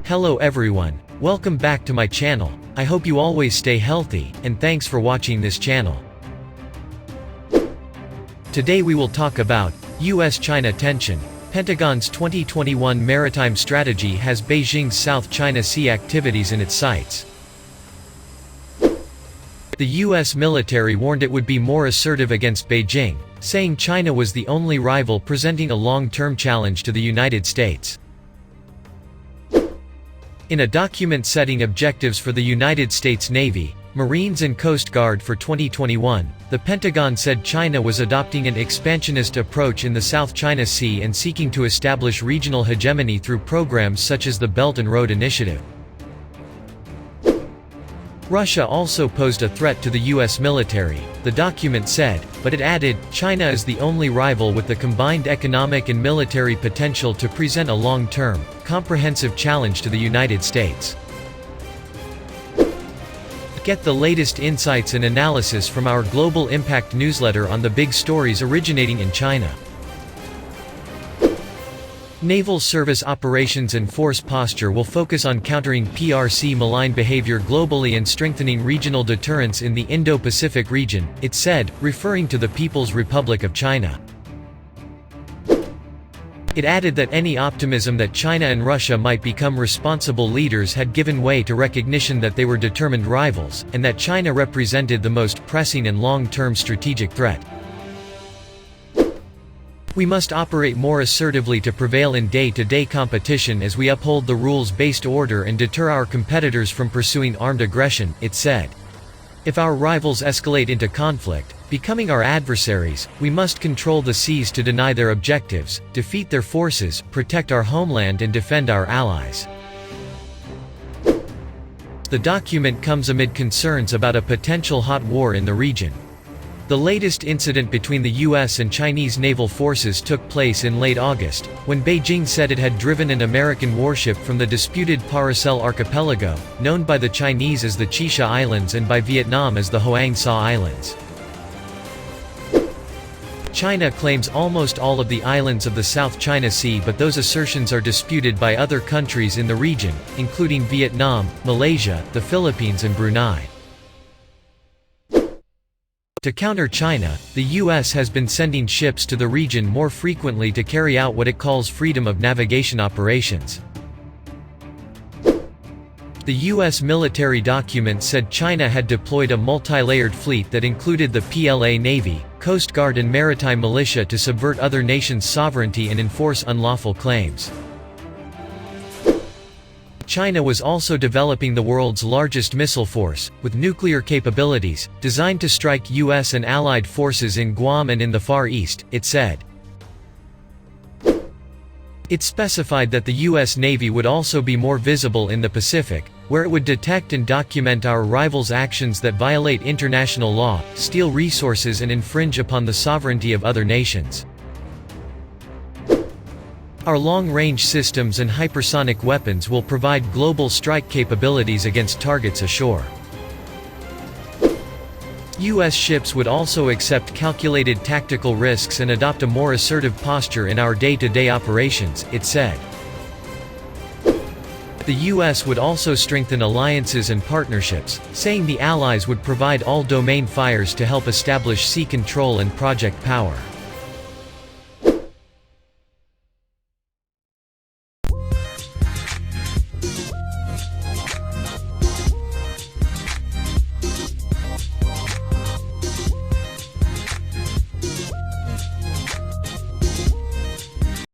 Hello everyone, welcome back to my channel. I hope you always stay healthy, and thanks for watching this channel. Today we will talk about US-China tension. Pentagon's 2021 maritime strategy has Beijing's South China Sea activities in its sights. The US military warned it would be more assertive against Beijing, saying China was the only rival presenting a long-term challenge to the United States. In a document setting objectives for the United States Navy, Marines and Coast Guard for 2021, the Pentagon said China was adopting an expansionist approach in the South China Sea and seeking to establish regional hegemony through programs such as the Belt and Road Initiative. Russia also posed a threat to the US military, the document said, but it added, China is the only rival with the combined economic and military potential to present a long-term, comprehensive challenge to the United States. Get the latest insights and analysis from our Global Impact newsletter on the big stories originating in China. Naval service operations and force posture will focus on countering PRC malign behavior globally and strengthening regional deterrence in the Indo-Pacific region, it said, referring to the People's Republic of China. It added that any optimism that China and Russia might become responsible leaders had given way to recognition that they were determined rivals, and that China represented the most pressing and long-term strategic threat. We must operate more assertively to prevail in day-to-day competition as we uphold the rules-based order and deter our competitors from pursuing armed aggression, it said. If our rivals escalate into conflict, becoming our adversaries, we must control the seas to deny their objectives, defeat their forces, protect our homeland and defend our allies. The document comes amid concerns about a potential hot war in the region. The latest incident between the US and Chinese naval forces took place in late August, when Beijing said it had driven an American warship from the disputed Paracel archipelago, known by the Chinese as the Chisha Islands and by Vietnam as the Hoang Sa Islands. China claims almost all of the islands of the South China Sea, but those assertions are disputed by other countries in the region, including Vietnam, Malaysia, the Philippines and Brunei. To counter China, the US has been sending ships to the region more frequently to carry out what it calls freedom of navigation operations. The US military document said China had deployed a multi-layered fleet that included the PLA Navy, Coast Guard and maritime militia to subvert other nations' sovereignty and enforce unlawful claims. China was also developing the world's largest missile force, with nuclear capabilities, designed to strike US and allied forces in Guam and in the Far East, it said. It specified that the US Navy would also be more visible in the Pacific, where it would detect and document our rivals' actions that violate international law, steal resources and infringe upon the sovereignty of other nations. Our long-range systems and hypersonic weapons will provide global strike capabilities against targets ashore. US ships would also accept calculated tactical risks and adopt a more assertive posture in our day-to-day operations, it said. The US would also strengthen alliances and partnerships, saying the Allies would provide all domain fires to help establish sea control and project power.